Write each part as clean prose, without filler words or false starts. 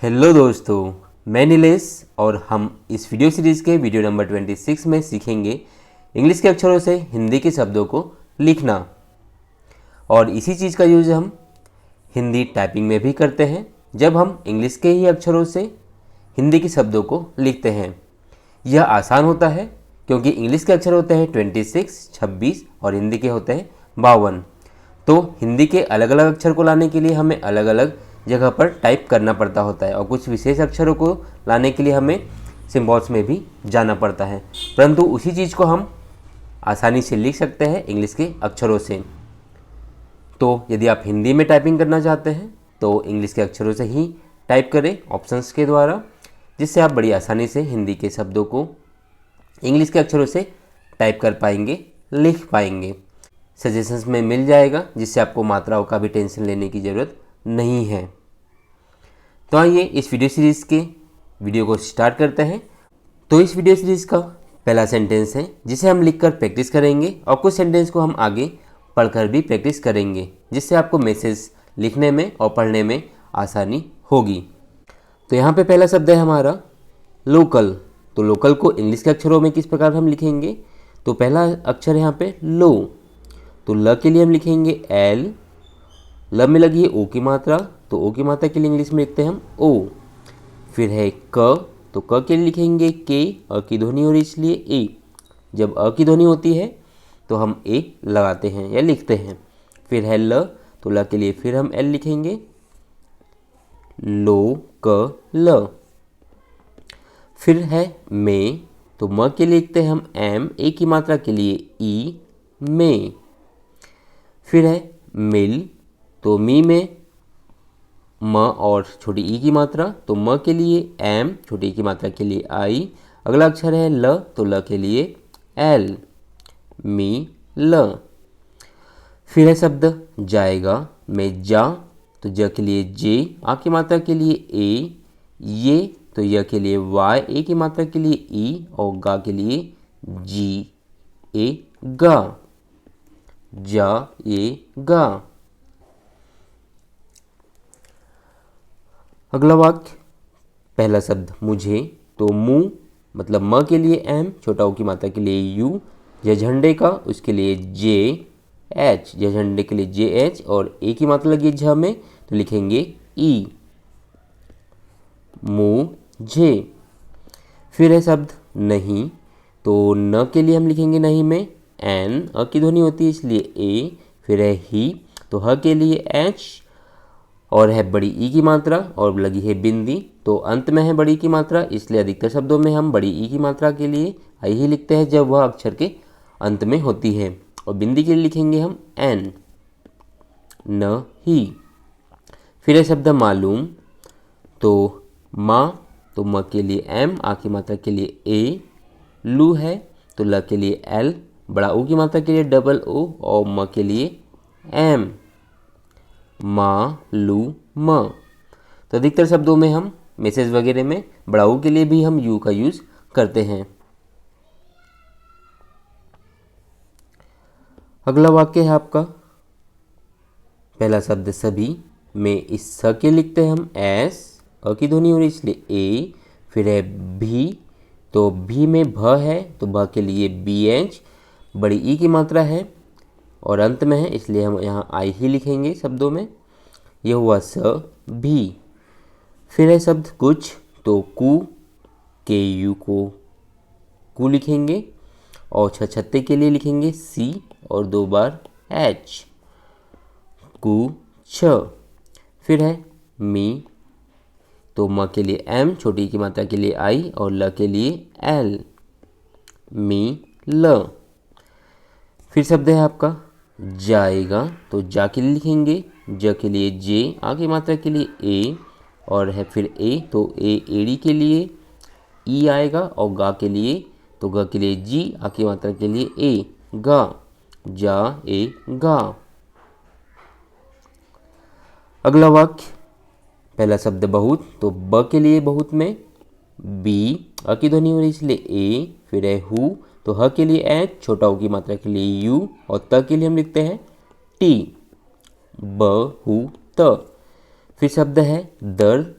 Hello दोस्तों, मैं नीलेश और हम इस वीडियो सीरीज़ के वीडियो नंबर 26 में सीखेंगे इंग्लिश के अक्षरों से हिंदी के शब्दों को लिखना। और इसी चीज़ का यूज़ हम हिंदी टाइपिंग में भी करते हैं जब हम इंग्लिश के ही अक्षरों से हिंदी के शब्दों को लिखते हैं। यह आसान होता है क्योंकि इंग्लिश के अक्षर होते हैं 26, 26 और हिंदी के होते हैं 52। तो हिंदी के अलग अलग अक्षर को लाने के लिए हमें अलग अलग जगह पर टाइप करना पड़ता होता है और कुछ विशेष अक्षरों को लाने के लिए हमें सिम्बॉल्स में भी जाना पड़ता है, परंतु उसी चीज़ को हम आसानी से लिख सकते हैं इंग्लिश के अक्षरों से। तो यदि आप हिंदी में टाइपिंग करना चाहते हैं तो इंग्लिश के अक्षरों से ही टाइप करें ऑप्शंस के द्वारा, जिससे आप बड़ी आसानी से हिंदी के शब्दों को इंग्लिश के अक्षरों से टाइप कर पाएंगे, लिख पाएंगे। सजेशंस में मिल जाएगा, जिससे आपको मात्राओं का भी टेंशन लेने की ज़रूरत नहीं है। तो आइए इस वीडियो सीरीज़ के वीडियो को स्टार्ट करते हैं। तो इस वीडियो सीरीज़ का पहला सेंटेंस है जिसे हम लिखकर प्रैक्टिस करेंगे और कुछ सेंटेंस को हम आगे पढ़कर भी प्रैक्टिस करेंगे, जिससे आपको मैसेज लिखने में और पढ़ने में आसानी होगी। तो यहाँ पे पहला शब्द है हमारा लोकल। तो लोकल को इंग्लिश के अक्षरों में किस प्रकार हम लिखेंगे? तो पहला अक्षर यहाँ पे लो। तो ल के लिए हम लिखेंगे एल। ल में लगी है ओ की मात्रा, तो ओ की मात्रा के लिए इंग्लिश में लिखते हैं हम ओ। फिर है क। तो क के लिए लिखेंगे के, अ की ध्वनि हो रही इसलिए ए। जब अ की ध्वनि होती है तो हम ए लगाते हैं या लिखते हैं। फिर है ल। तो ल के लिए फिर हम एल लिखेंगे, लो क ल। फिर है में। तो म के लिए लिखते हैं हम एम, ए की मात्रा के लिए ई, में। फिर है मिल। तो मी में म और छोटी ई की मात्रा, तो म के लिए एम, छोटी ई की मात्रा के लिए आई। अगला अक्षर है ल। तो ल के लिए एल, मी ल। फिर है शब्द जाएगा में जा। तो ज के लिए जे, आ की मात्रा के लिए ए, ये। तो य के लिए वाई, ए की मात्रा के लिए ई और गा के लिए जी, ए गा, जा ए गा। अगला वाक्य, पहला शब्द मुझे। तो मुँह मतलब म के लिए एम, छोटा ओ की मात्रा के लिए यू, या झंडे का उसके लिए जे एच, या झंडे के लिए जे एच और ए की मात्रा लगी झ में तो लिखेंगे ई, मुझे। फिर है शब्द नहीं। तो न के लिए हम लिखेंगे नहीं में एन, अ की ध्वनि होती है इसलिए ए। फिर है ही। तो ह के लिए एच और है बड़ी ई की मात्रा और लगी है बिंदी। तो अंत में है बड़ी की मात्रा, इसलिए अधिकतर शब्दों में हम बड़ी ई की मात्रा के लिए आई ही लिखते हैं जब वह अक्षर के अंत में होती है। और बिंदी के लिए लिखेंगे हम एन, न ही। फिर है शब्द मालूम। तो माँ। तो म के लिए एम, आ की मात्रा के लिए ए। लू है। तो ल के लिए एल, बड़ा ओ की मात्रा के लिए डबल ओ और म के लिए एम, मालूम। तो अधिकतर शब्दों में हम मैसेज वगैरह में बड़ा ओ के लिए भी हम यू का यूज़ करते हैं। अगला वाक्य है आपका पहला शब्द सभी में इस स के लिखते हैं हम एस, अ की ध्वनि हो रही इसलिए ए। फिर है भी। तो भी में भ है, तो भ के लिए बी एच, बड़ी ई की मात्रा है और अंत में है इसलिए हम यहाँ आई ही लिखेंगे शब्दों में। यह हुआ स भी। फिर है शब्द कुछ। तो कु, के यू को कु लिखेंगे और छत्ते के लिए लिखेंगे सी और 2 बार एच, कु छ। फिर है मी। तो म के लिए एम, छोटी की मात्रा के लिए आई और ल के लिए एल, मी ल। फिर शब्द है आपका जाएगा। तो जा के लिए लिखेंगे ज के लिए जे, आ की मात्रा के लिए ए और है फिर ए। तो ए एड़ी के लिए ई आएगा और गा के लिए, तो ग के लिए जी, आ की मात्रा के लिए ए, गा, जा ए गा। अगला वाक्य, पहला शब्द बहुत। तो ब के लिए बहुत में बी, अ की ध्वनि हो रही इसलिए ए। फिर है हु। तो ह के लिए एच, छोटा ऊ की मात्रा के लिए यू और त के लिए हम लिखते हैं टी, ब हु त। फिर शब्द है दर्द।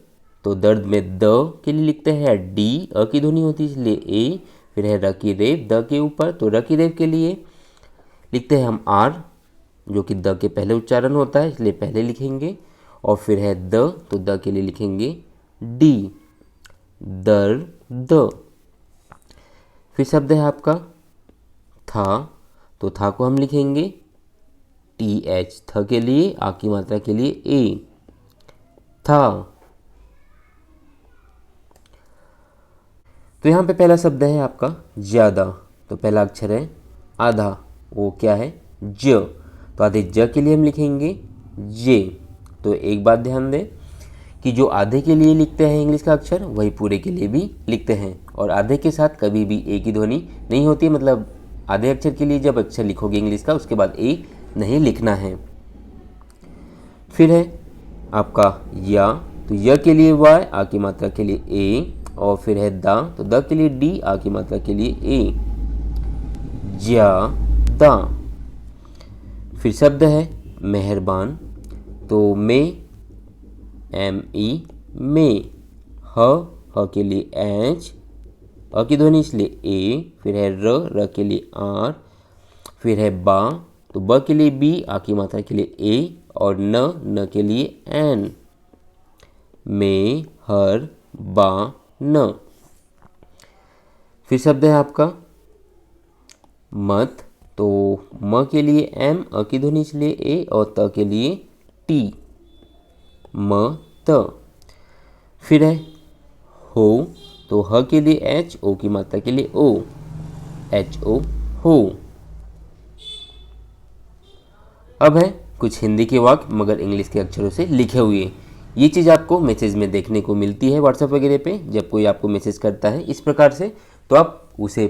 तो दर्द में द के लिए लिखते हैं डी, अ की ध्वनि होती है इसलिए ए। फिर है र की रेफ द के ऊपर, तो र की रेफ के लिए लिखते हैं हम आर, जो कि द के पहले उच्चारण होता है इसलिए पहले लिखेंगे। और फिर है द, तो द के लिए लिखेंगे डी, दर द। फिर शब्द है आपका था, तो था को हम लिखेंगे टी एच, थ के लिए, आ की मात्रा के लिए ए, था। तो यहाँ पे पहला शब्द है आपका ज्यादा, तो पहला अक्षर है आधा, वो क्या है ज, तो आधे ज के लिए हम लिखेंगे जे। तो एक बात ध्यान दें कि जो आधे के लिए लिखते हैं इंग्लिश का अक्षर वही पूरे के लिए भी लिखते हैं, और आधे के साथ कभी भी ए की ध्वनि नहीं होती है। मतलब आधे अक्षर के लिए जब अक्षर लिखोगे इंग्लिश का उसके बाद ए नहीं लिखना है। फिर है आपका या, तो य के लिए वाई, आ की मात्रा के लिए ए। और फिर है दा, तो द के लिए डी, आ की मात्रा के लिए ए, ज्या दा। फिर शब्द है मेहरबान, तो मे, एम ई में, ह के लिए एच, अ की ध्वनि इसलिए ए। फिर है र के लिए आर। फिर है बा, तो ब के लिए बी, आ की मात्रा के लिए ए। और न के लिए एन, में हर बा न। फिर शब्द है आपका मत, तो म के लिए एम, अ की ध्वनि इसलिए ए, और त के लिए टी, म त। फिर है हो, तो ह के लिए एच, ओ की मात्रा के लिए ओ, एच ओ हो। अब है कुछ हिंदी के वाक्य मगर इंग्लिश के अक्षरों से लिखे हुए। ये चीज़ आपको मैसेज में देखने को मिलती है व्हाट्सएप वगैरह पे, जब कोई आपको मैसेज करता है इस प्रकार से, तो आप उसे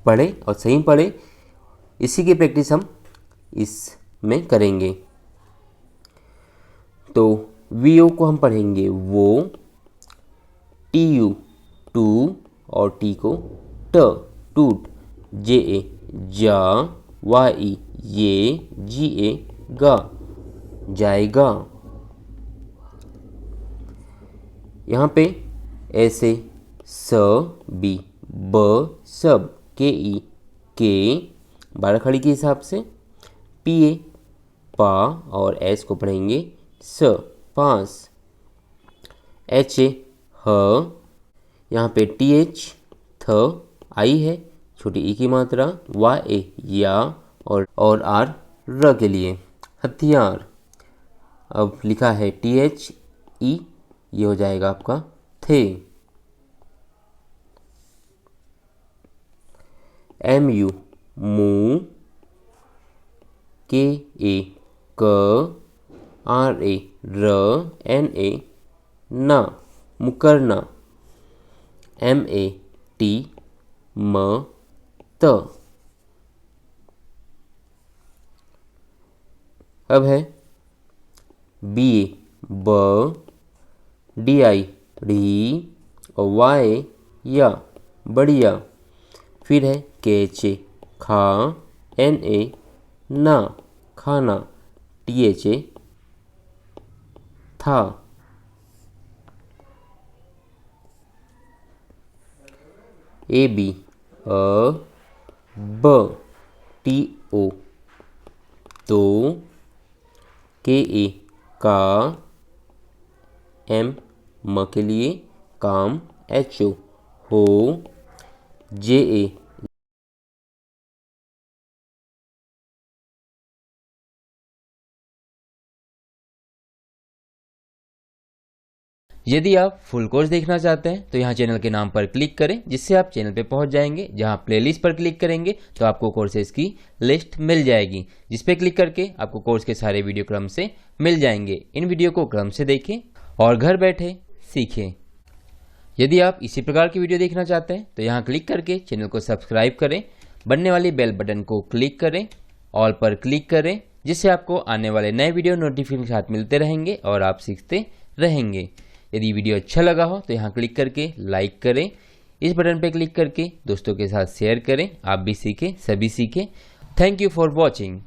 पढ़ें और सही पढ़ें। इसी की प्रैक्टिस हम इसमें करेंगे। तो वी ओ को हम पढ़ेंगे वो, टी यू टू, और टी को ट, टूट, जे ए जा, वाई ये, जी ए गा, जाएगा। यहाँ पे ऐसे स बी, ब सब, के ई के, बारह खड़ी के हिसाब से, पी ए पा, और एस को पढ़ेंगे स, पास, एच ए ह, यहाँ पे टी एच थ, आई है छोटी ई की मात्रा, वाई ए या, और आर र के लिए हथियार। अब लिखा है टी एच ई, ये हो जाएगा आपका थे। एम यू मू, के ए क, R A raw, N A ना, मुकरना, एम ए टी म त। अब है बी ए ब, डी आई डी, और वाई या, बढ़िया। फिर है के एच ए खा, एन ए ना, खाना, टी एच ए था। ए बी अ ब, टी ओ तो, के ए का, एम म के लिए काम, एच ओ हो, जे ए यदि आप फुल कोर्स देखना चाहते हैं तो यहाँ चैनल के नाम पर क्लिक करें, जिससे आप चैनल पे पहुंच जाएंगे। जहां प्लेलिस्ट पर क्लिक करेंगे तो आपको कोर्सेज की लिस्ट मिल जाएगी, जिस पे क्लिक करके आपको कोर्स के सारे वीडियो क्रम से मिल जाएंगे। इन वीडियो को क्रम से देखें और घर बैठे सीखें। यदि आप इसी प्रकार की वीडियो देखना चाहते हैं तो यहाँ क्लिक करके चैनल को सब्सक्राइब करें, बनने वाली बेल बटन को क्लिक करें, ऑल पर क्लिक करें, जिससे आपको आने वाले नए वीडियो नोटिफिकेशन के साथ मिलते रहेंगे और आप सीखते रहेंगे। यदि वीडियो अच्छा लगा हो तो यहाँ क्लिक करके लाइक करें, इस बटन पर क्लिक करके दोस्तों के साथ शेयर करें। आप भी सीखें, सभी सीखें। Thank you for watching.